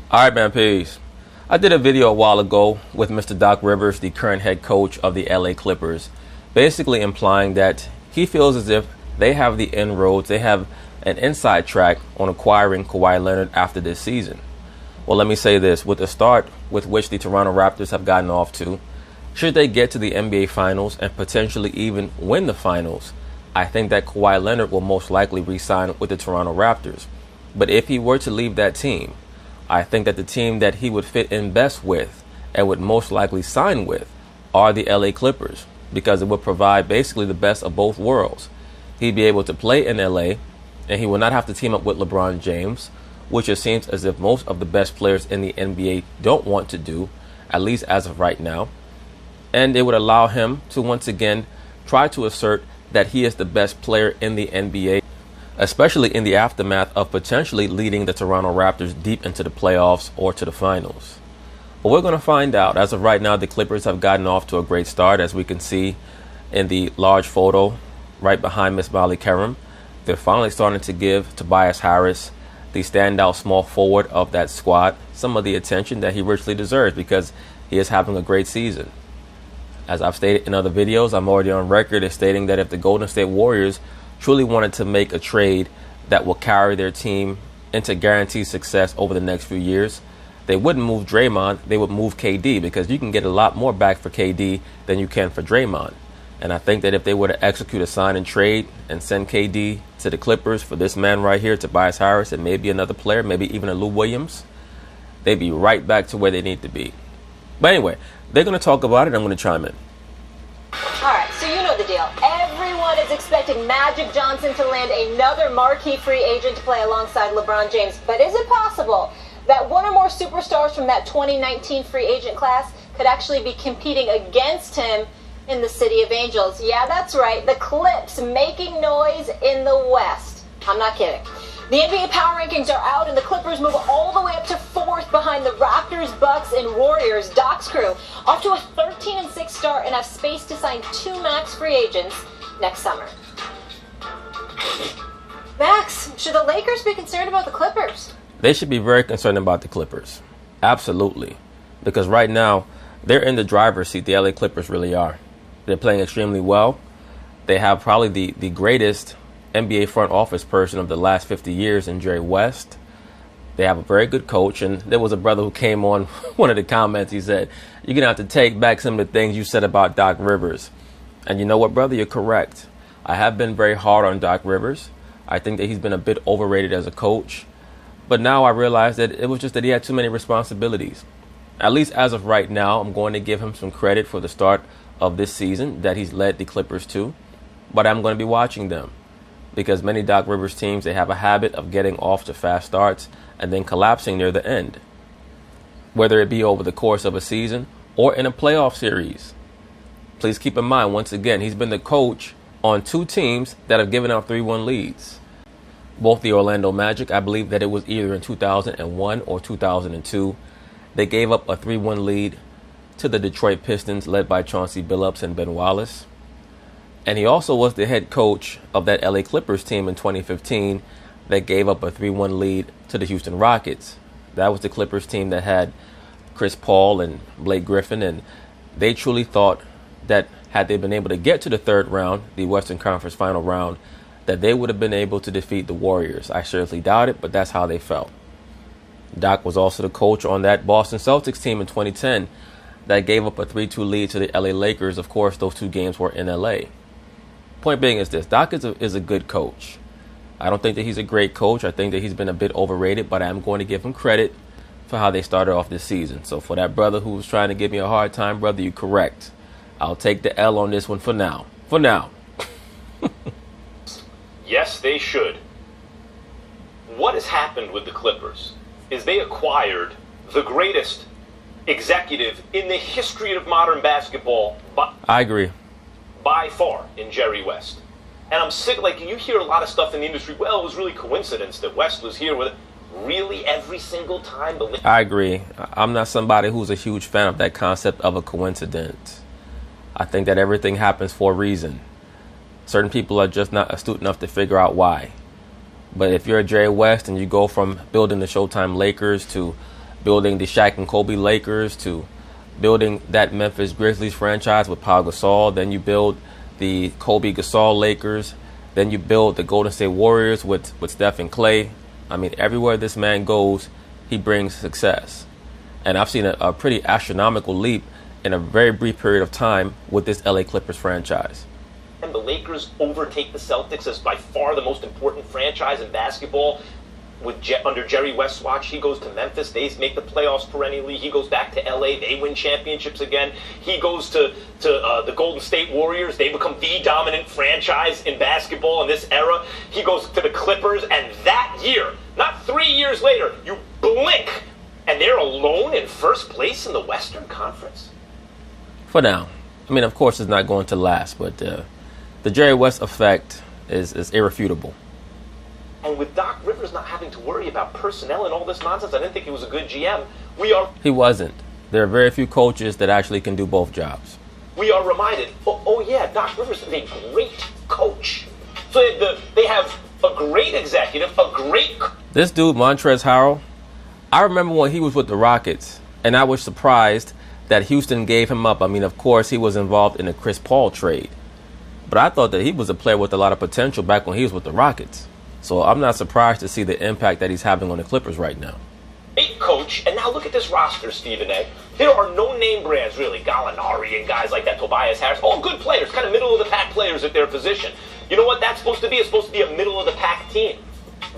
All right, man, peace. I did a video a while ago with Mr. Doc Rivers, the current head coach of the LA Clippers, basically implying that he feels as if they have the inroads, they have an inside track on acquiring Kawhi Leonard after this season. Well, let me say this. With the start with which the Toronto Raptors have gotten off to, should they get to the NBA Finals and potentially even win the Finals, I think that Kawhi Leonard will most likely re-sign with the Toronto Raptors. But if he were to leave that team, I think that the team that he would fit in best with and would most likely sign with are the LA Clippers, because it would provide basically the best of both worlds. He'd be able to play in LA, and he will not have to team up with LeBron James, which it seems as if most of the best players in the NBA don't want to do, at least as of right now. And it would allow him to once again try to assert that he is the best player in the NBA, especially in the aftermath of potentially leading the Toronto Raptors deep into the playoffs or to the finals. But we're going to find out. As of right now, the Clippers have gotten off to a great start, as we can see in the large photo right behind Miss Molly Kerem. They're finally starting to give Tobias Harris, the standout small forward of that squad, some of the attention that he richly deserves, because he is having a great season. As I've stated in other videos, I'm already on record as stating that if the Golden State Warriors truly wanted to make a trade that will carry their team into guaranteed success over the next few years, they wouldn't move Draymond, they would move KD, because you can get a lot more back for KD than you can for Draymond. And I think that if they were to execute a sign and trade and send KD to the Clippers for this man right here, Tobias Harris, and maybe another player, maybe even a Lou Williams, they'd be right back to where they need to be. But anyway, they're going to talk about it. I'm going to chime in. All right, so you know the deal. Everyone is expecting Magic Johnson to land another marquee free agent to play alongside LeBron James. But is it possible that one or more superstars from that 2019 free agent class could actually be competing against him in the City of Angels? Yeah, that's right. The Clips making noise in the West. I'm not kidding. The NBA power rankings are out, and the Clippers move all the way up to fourth behind the Raptors, Bucks, and Warriors. Doc's crew off to a 13-6 start and have space to sign 2 max free agents next summer. Max, should the Lakers be concerned about the Clippers? They should be very concerned about the Clippers. Absolutely. Because right now, they're in the driver's seat. The LA Clippers really are. They're playing extremely well. They have probably the greatest NBA front office person of the last 50 years in Jerry West. They have a very good coach, and there was a brother who came on one of the comments. He said, "You're going to have to take back some of the things you said about Doc Rivers." And you know what, brother? You're correct. I have been very hard on Doc Rivers. I think that he's been a bit overrated as a coach. But now I realize that it was just that he had too many responsibilities. At least as of right now, I'm going to give him some credit for the start of this season that he's led the Clippers to. But I'm going to be watching them, because many Doc Rivers teams, they have a habit of getting off to fast starts and then collapsing near the end, whether it be over the course of a season or in a playoff series. Please keep in mind, once again, he's been the coach on 2 teams that have given out 3-1 leads. Both the Orlando Magic, I believe that it was either in 2001 or 2002, they gave up a 3-1 lead to the Detroit Pistons, led by Chauncey Billups and Ben Wallace. And he also was the head coach of that LA Clippers team in 2015 that gave up a 3-1 lead to the Houston Rockets. That was the Clippers team that had Chris Paul and Blake Griffin, and they truly thought that had they been able to get to the third round, the Western Conference final round, that they would have been able to defeat the Warriors. I seriously doubt it, but that's how they felt. Doc was also the coach on that Boston Celtics team in 2010 that gave up a 3-2 lead to the LA Lakers. Of course, those 2 games were in LA. Point being is this: Doc is a good coach. I don't think that he's a great coach. I think that he's been a bit overrated, but I'm going to give him credit for how they started off this season. So for that brother who was trying to give me a hard time, brother, you're correct. I'll take the L on this one for now. For now. Yes, they should. What has happened with the Clippers is they acquired the greatest executive in the history of modern basketball. I agree. By far, in Jerry West. And I'm sick, like, you hear a lot of stuff in the industry, well, it was really coincidence that West was here with it. Really, every single time? I agree. I'm not somebody who's a huge fan of that concept of a coincidence. I think that everything happens for a reason. Certain people are just not astute enough to figure out why. But if you're a Jerry West and you go from building the Showtime Lakers to building the Shaq and Kobe Lakers to building that Memphis Grizzlies franchise with Pau Gasol. Then you build the Kobe Gasol Lakers. Then you build the Golden State Warriors with Steph and Clay. I mean, everywhere this man goes, he brings success. And I've seen a pretty astronomical leap in a very brief period of time with this LA Clippers franchise. And the Lakers overtake the Celtics as by far the most important franchise in basketball. Under Jerry West's watch, he goes to Memphis. They make the playoffs perennially. He goes back to LA. They win championships again. He goes to the Golden State Warriors. They become the dominant franchise in basketball in this era. He goes to the Clippers. And that year, not 3 years later, you blink, and they're alone in first place in the Western Conference. For now. I mean, of course, it's not going to last, but the Jerry West effect is irrefutable. And with Doc Rivers not having to worry about personnel and all this nonsense, I didn't think he was a good GM. He wasn't. There are very few coaches that actually can do both jobs. We are reminded, oh yeah, Doc Rivers is a great coach. So they have a great executive, a great... This dude, Montrezl Harrell, I remember when he was with the Rockets, and I was surprised that Houston gave him up. I mean, of course, he was involved in the Chris Paul trade. But I thought that he was a player with a lot of potential back when he was with the Rockets. So I'm not surprised to see the impact that he's having on the Clippers right now. Great coach, and now look at this roster, Stephen A. There are no name brands, really. Gallinari and guys like that, Tobias Harris, all good players, kind of middle-of-the-pack players at their position. You know what that's supposed to be? It's supposed to be a middle-of-the-pack team.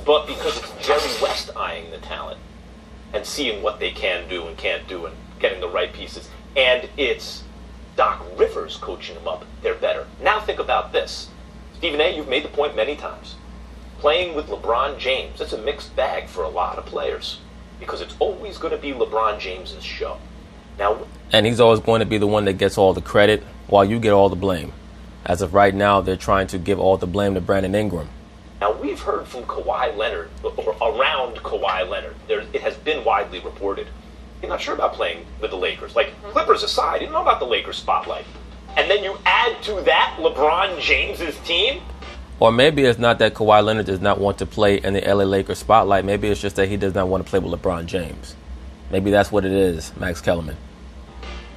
But because it's Jerry West eyeing the talent and seeing what they can do and can't do and getting the right pieces, and it's Doc Rivers coaching them up, they're better. Now think about this. Stephen A., you've made the point many times. Playing with LeBron James, it's a mixed bag for a lot of players because it's always going to be LeBron James's show. Now, and he's always going to be the one that gets all the credit while you get all the blame. As of right now, they're trying to give all the blame to Brandon Ingram. Now, we've heard from Kawhi Leonard, or around Kawhi Leonard. It has been widely reported. He's not sure about playing with the Lakers. Like, Clippers aside, he didn't know about the Lakers spotlight. And then you add to that LeBron James's team. Or maybe it's not that Kawhi Leonard does not want to play in the LA Lakers spotlight. Maybe it's just that he does not want to play with LeBron James. Maybe that's what it is, Max Kellerman.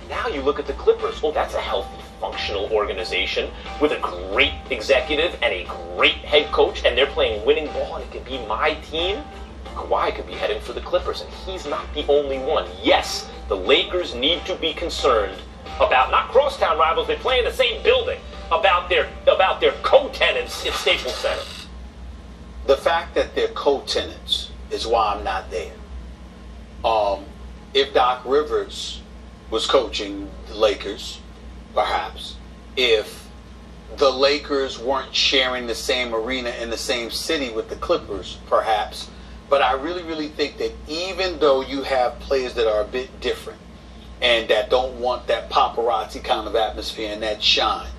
Now you look at the Clippers. Oh, that's a healthy, functional organization with a great executive and a great head coach, and they're playing winning ball, and it could be my team. Kawhi could be heading for the Clippers, and he's not the only one. Yes, the Lakers need to be concerned about not crosstown rivals, they play in the same building, about their co-tenants at Staples Center. The fact that they're co-tenants is why I'm not there. If Doc Rivers was coaching the Lakers, perhaps, if the Lakers weren't sharing the same arena in the same city with the Clippers, perhaps, but I really, really think that even though you have players that are a bit different and that don't want that paparazzi kind of atmosphere and that shine,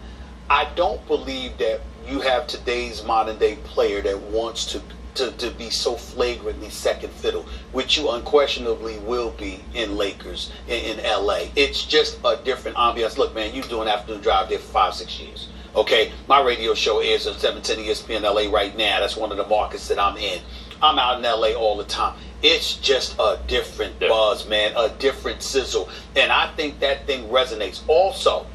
I don't believe that you have today's modern day player that wants to be so flagrantly second fiddle, which you unquestionably will be in Lakers, in LA. It's just a different ambiance. Look, man, you're doing afternoon drive there for 5-6 years. Okay, my radio show airs on 710 ESPN LA right now. That's one of the markets that I'm in. I'm out in LA all the time. It's just a different buzz, man, a different sizzle. And I think that thing resonates. Also,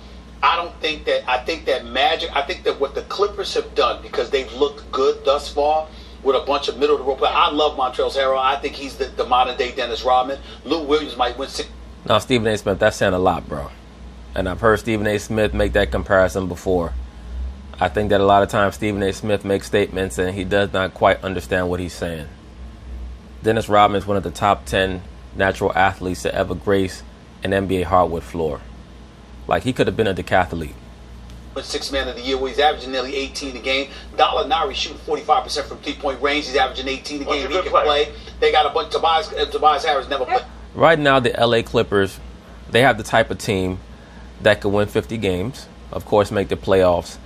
I think that what the Clippers have done, because they've looked good thus far with a bunch of middle-of-the-road players. I love Montrezl Harrell. I think he's the modern-day Dennis Rodman. Lou Williams might win 6. Now, Stephen A. Smith, that's saying a lot, bro. And I've heard Stephen A. Smith make that comparison before. I think that a lot of times Stephen A. Smith makes statements and he does not quite understand what he's saying. Dennis Rodman is one of the top 10 natural athletes to ever grace an NBA hardwood floor. Like, he could have been a decathlete. Sixth man of the year, where he's averaging nearly 18 a game. Gallinari shooting 45% from 3-point range. He's averaging 18 a game. He can play. They got a bunch. Tobias Harris never played. Right now, the LA Clippers, they have the type of team that could win 50 games, of course, make the playoffs,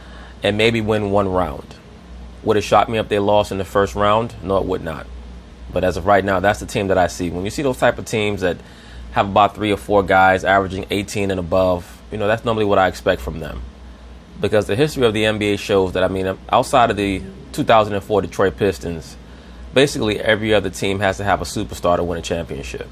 and maybe win one round. Would it shock me if they lost in the first round? No, it would not. But as of right now, that's the team that I see. When you see those type of teams that have about 3 or 4 guys averaging 18 and above, you know, that's normally what I expect from them. Because the history of the NBA shows that, I mean, outside of the 2004 Detroit Pistons, basically every other team has to have a superstar to win a championship.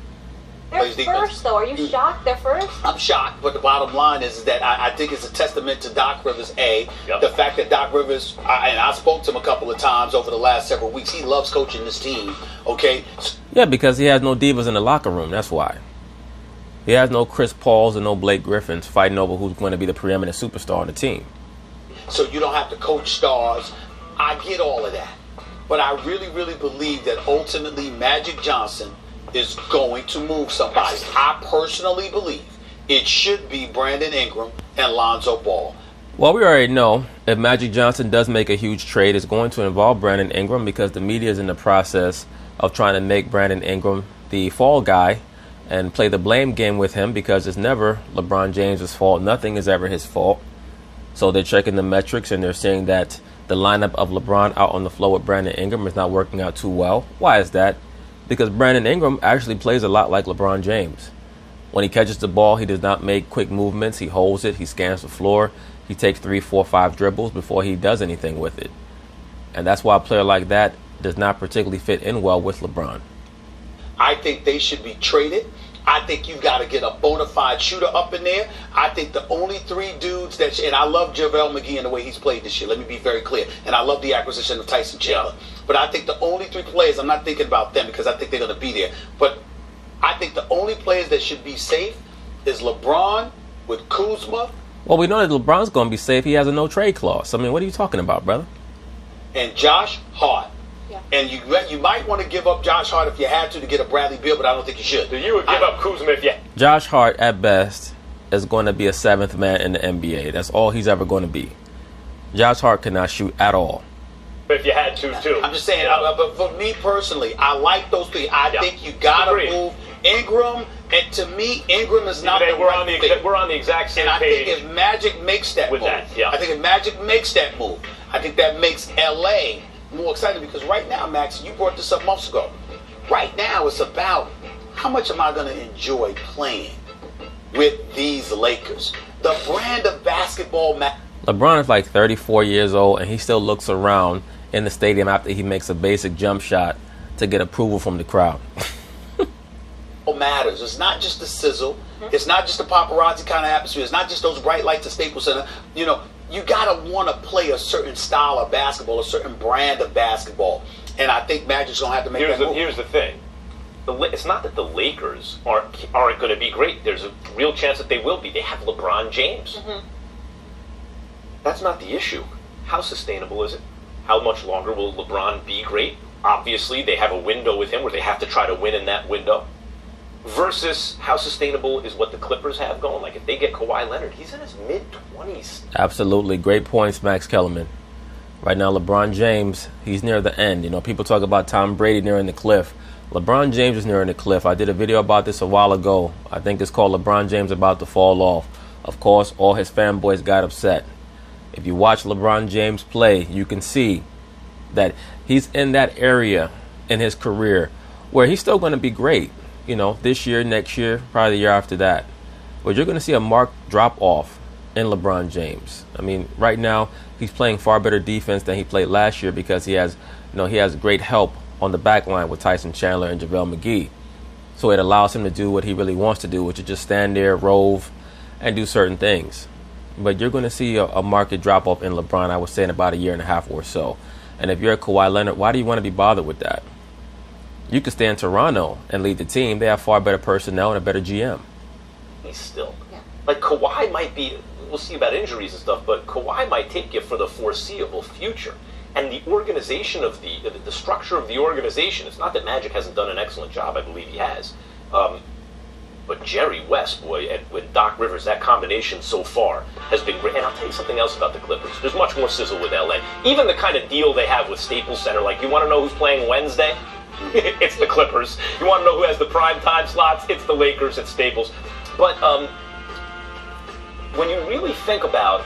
They're plays defense. first, though. Are you shocked they're first? I'm shocked, but the bottom line is that I think it's a testament to Doc Rivers, Yep. the fact that Doc Rivers, and I spoke to him a couple of times over the last several weeks, he loves coaching this team, okay? Yeah, because he has no divas in the locker room. That's why. He has no Chris Pauls and no Blake Griffins fighting over who's going to be the preeminent superstar on the team. So you don't have to coach stars. I get all of that. But I really, really believe that ultimately Magic Johnson is going to move somebody. I personally believe it should be Brandon Ingram and Lonzo Ball. Well, we already know if Magic Johnson does make a huge trade, it's going to involve Brandon Ingram because the media is in the process of trying to make Brandon Ingram the fall guy and play the blame game with him because it's never LeBron James' fault. Nothing is ever his fault. So they're checking the metrics and they're saying that the lineup of LeBron out on the floor with Brandon Ingram is not working out too well. Why is that? Because Brandon Ingram actually plays a lot like LeBron James. When he catches the ball, he does not make quick movements. He holds it. He scans the floor. He takes 3, 4, 5 dribbles before he does anything with it. And that's why a player like that does not particularly fit in well with LeBron. I think they should be traded. I think you've got to get a bona fide shooter up in there. I think the only 3 dudes that, and I love JaVale McGee and the way he's played this year. Let me be very clear. And I love the acquisition of Tyson Chandler. But I think the only 3 players, I'm not thinking about them because I think they're going to be there. But I think the only players that should be safe is LeBron with Kuzma. Well, we know that LeBron's going to be safe. He has a no-trade clause. I mean, what are you talking about, brother? And Josh Hart. Yeah. And you might want to give up Josh Hart if you had to get a Bradley Beal, but I don't think you should. So you would give up Kuzma if you... Josh Hart, at best, is going to be a 7th man in the NBA. That's all he's ever going to be. Josh Hart cannot shoot at all. If you had to, too. I'm just saying, but for me personally, I like those 3. I think you got to move Ingram. And to me, Ingram is not the right fit. We're on the exact same page. And I think if Magic makes that move, I think if Magic makes that move, I think that makes L.A. more exciting because right now, Max, you brought this up months ago. Right now, it's about how much am I going to enjoy playing with these Lakers? The brand of basketball. LeBron is like 34 years old, and he still looks around in the stadium after he makes a basic jump shot to get approval from the crowd. Matters. It's not just the sizzle. It's not just the paparazzi kind of atmosphere. It's not just those bright lights at Staples Center. You know, you gotta want to play a certain style of basketball, a certain brand of basketball, and I think Magic's gonna have to make that move. Here's the thing: it's not that the Lakers aren't going to be great. There's a real chance that they will be. They have LeBron James. Mm-hmm. That's not the issue. How sustainable is it? How much longer will LeBron be great? Obviously, they have a window with him where they have to try to win in that window. Versus how sustainable is what the Clippers have going. Like if they get Kawhi Leonard, he's in his mid-20s. Absolutely. Great points, Max Kellerman. Right now, LeBron James, he's near the end. You know, people talk about Tom Brady nearing the cliff. LeBron James is nearing the cliff. I did a video about this a while ago. I think it's called LeBron James About to Fall Off. Of course, all his fanboys got upset. If you watch LeBron James play, you can see that he's in that area in his career where he's still going to be great. You know, this year, next year, probably the year after that. But you're going to see a marked drop-off in LeBron James. I mean, right now, he's playing far better defense than he played last year because he has great help on the back line with Tyson Chandler and JaVale McGee. So it allows him to do what he really wants to do, which is just stand there, rove, and do certain things. But you're going to see a market drop-off in LeBron, I would say, in about a year and a half or so. And if you're a Kawhi Leonard, why do you want to be bothered with that? You could stay in Toronto and lead the team. They have far better personnel and a better GM. He's still. Yeah. Like Kawhi might be, we'll see about injuries and stuff, but Kawhi might take you for the foreseeable future. And the organization of the structure of the organization, it's not that Magic hasn't done an excellent job, I believe he has. But Jerry West, boy, and with Doc Rivers, that combination so far has been great. And I'll tell you something else about the Clippers. There's much more sizzle with LA. Even the kind of deal they have with Staples Center, like you want to know who's playing Wednesday? It's the Clippers. You want to know who has the prime time slots? It's the Lakers at Staples. But when you really think about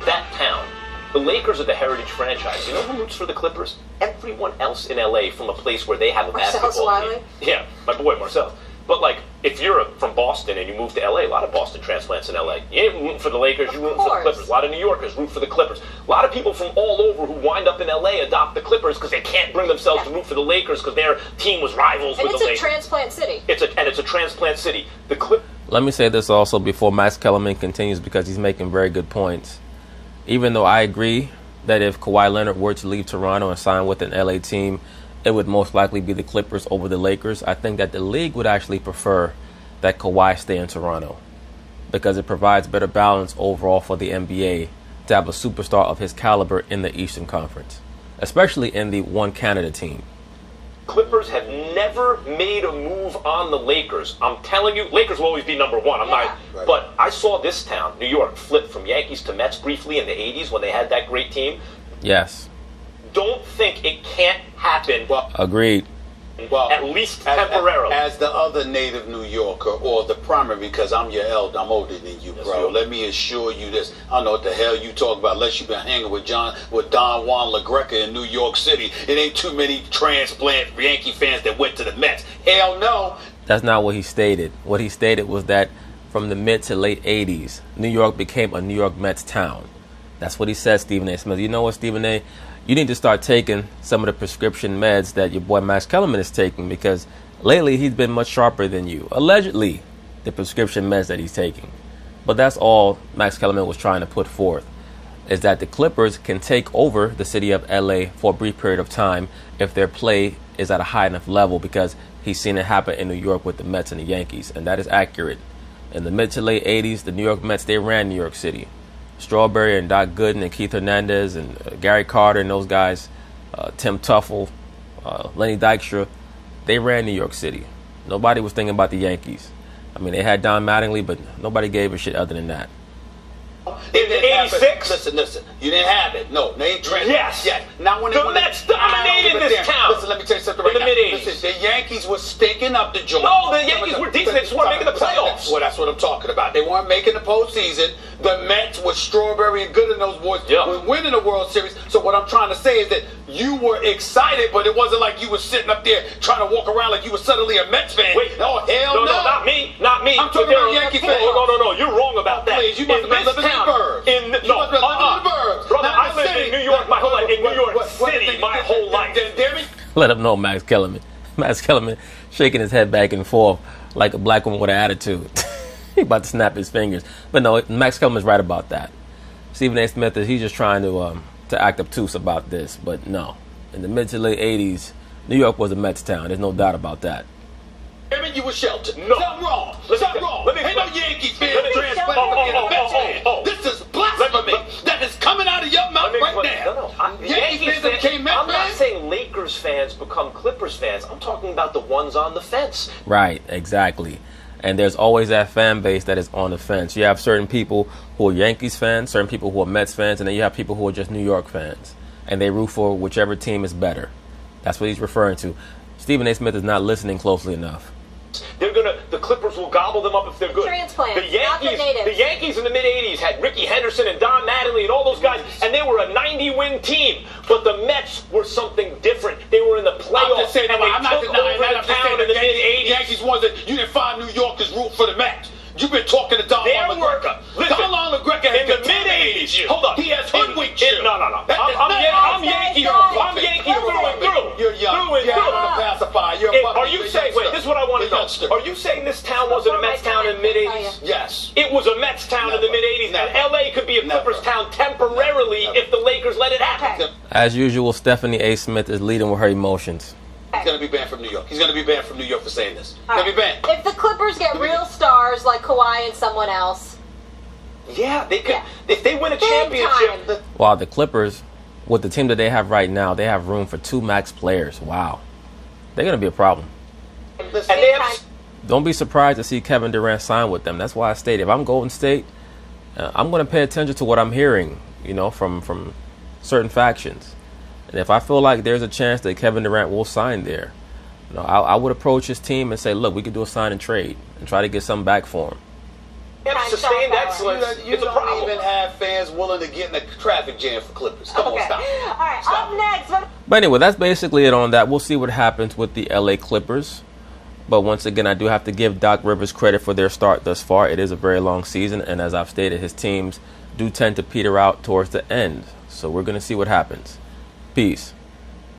that town, the Lakers are the heritage franchise. You know who roots for the Clippers? Everyone else in LA from a place where they have a basketball team. Yeah, my boy Marcel. But like, if you're from Boston and you move to LA, a lot of Boston transplants in LA. You ain't rooting for the Lakers, you're rooting for the Clippers. A lot of New Yorkers root for the Clippers. A lot of people from all over who wind up in LA adopt the Clippers because they can't bring themselves to root for the Lakers because their team was rivals with the Lakers. And it's a transplant city. It's a transplant city. Let me say this also before Max Kellerman continues, because he's making very good points. Even though I agree that if Kawhi Leonard were to leave Toronto and sign with an LA team, it would most likely be the Clippers over the Lakers. I think that the league would actually prefer that Kawhi stay in Toronto because it provides better balance overall for the NBA to have a superstar of his caliber in the Eastern Conference, especially in the one Canada team. Clippers have never made a move on the Lakers. I'm telling you, Lakers will always be number one. But I saw this town, New York, flip from Yankees to Mets briefly in the 80s when they had that great team. Yes. Don't think it can't happen. Well, agreed. Well, at least temporarily. As the other native New Yorker, or the primary, because I'm your elder, I'm older than you, bro. Let me assure you this. I don't know what the hell you talk about, unless you've been hanging with Don Juan LaGreca in New York City. It ain't too many transplant Yankee fans that went to the Mets. Hell no. That's not what he stated. What he stated was that from the mid to late 80s, New York became a New York Mets town. That's what he said, Stephen A. Smith. You know what, Stephen A.? You need to start taking some of the prescription meds that your boy Max Kellerman is taking, because lately he's been much sharper than you. Allegedly, the prescription meds that he's taking. But that's all Max Kellerman was trying to put forth, is that the Clippers can take over the city of LA for a brief period of time if their play is at a high enough level, because he's seen it happen in New York with the Mets and the Yankees, and that is accurate. In the mid to late 80s, the New York Mets, they ran New York City. Strawberry and Doc Gooden and Keith Hernandez and Gary Carter and those guys, Tim Tuffle, Lenny Dykstra, they ran New York City. Nobody was thinking about the Yankees. I mean, they had Don Mattingly, but nobody gave a shit other than that. In the 86? Listen. You didn't have it. No, they ain't trans. Yes. Not when the Mets dominated this town. Listen, let me tell you something right now. In the mid-80s. Listen, the Yankees were stinking up the joint. No, the Yankees were decent. They just weren't making the playoffs. Well, that's what I'm talking about. They weren't making the postseason. The Mets with Strawberry and Good in those boys were winning the World Series. So what I'm trying to say is that you were excited, but it wasn't like you were sitting up there trying to walk around like you were suddenly a Mets fan. Wait. Oh, hell no. No, not me. I'm talking about Yankee fans. No. You're wrong about that. Please, you must have been living in the burbs. Brother, I lived in New York my whole life. In New York City my whole life. Let him know, Max Kellerman. Max Kellerman shaking his head back and forth like a black woman with an attitude. He about to snap his fingers. But no, Max Kellerman's right about that. Stephen A. Smith, he's just trying to act obtuse about this. But no, in the mid to late 80s, New York was a Mets town. There's no doubt about that. You were sheltered. No. Something wrong. Ain't no Yankee fan This is blasphemy that is coming out of your mouth right now. Yankees fans became Mets fans? I'm not saying Lakers fans become Clippers fans. I'm talking about the ones on the fence. Right, exactly. And there's always that fan base that is on the fence. You have certain people who are Yankees fans, certain people who are Mets fans, and then you have people who are just New York fans. And they root for whichever team is better. That's what he's referring to. Stephen A. Smith is not listening closely enough. The Clippers will gobble them up if they're good. Transplants, the Yankees in the mid-80s had Ricky Henderson and Don Mattingly and all those guys, and they were a 90-win team. But the Mets were something different. They were in the playoffs, and they took over the town in the mid-80s. Yankees wasn't. You didn't find New Yorkers root for the Mets. You've been talking to Don Juan LaGreca. Don LaGreca in the mid-80s. Hold on. He has hoodwinked you. No. I'm Yankee. I'm Yankee through and through. You're young. You're a pacifier. You're a puppy. Are you saying? Wait, this is what I want to know. Are you saying this town wasn't a Mets town in the mid-80s? Yes. It was a Mets town in the mid-80s, and LA could be a Clippers town temporarily if the Lakers let it happen. As usual, Stephanie A. Smith is leading with her emotions. He's going to be banned from New York. He's going to be banned from New York for saying this. He's going to be banned. If the Clippers get real stars like Kawhi and someone else. Yeah, they could. If they win a championship. Wow, the Clippers, with the team that they have right now, they have room for 2 max players. Wow. They're going to be a problem. Don't be surprised to see Kevin Durant sign with them. That's why I stated, if I'm Golden State, I'm going to pay attention to what I'm hearing, from certain factions. And if I feel like there's a chance that Kevin Durant will sign there, I would approach his team and say, look, we could do a sign and trade and try to get something back for him. Sustained excellence. You don't even have fans willing to get in a traffic jam for Clippers. Come on, stop. All right, up next. But anyway, that's basically it on that. We'll see what happens with the LA Clippers. But once again, I do have to give Doc Rivers credit for their start thus far. It is a very long season, and as I've stated, his teams do tend to peter out towards the end. So we're going to see what happens. Peace.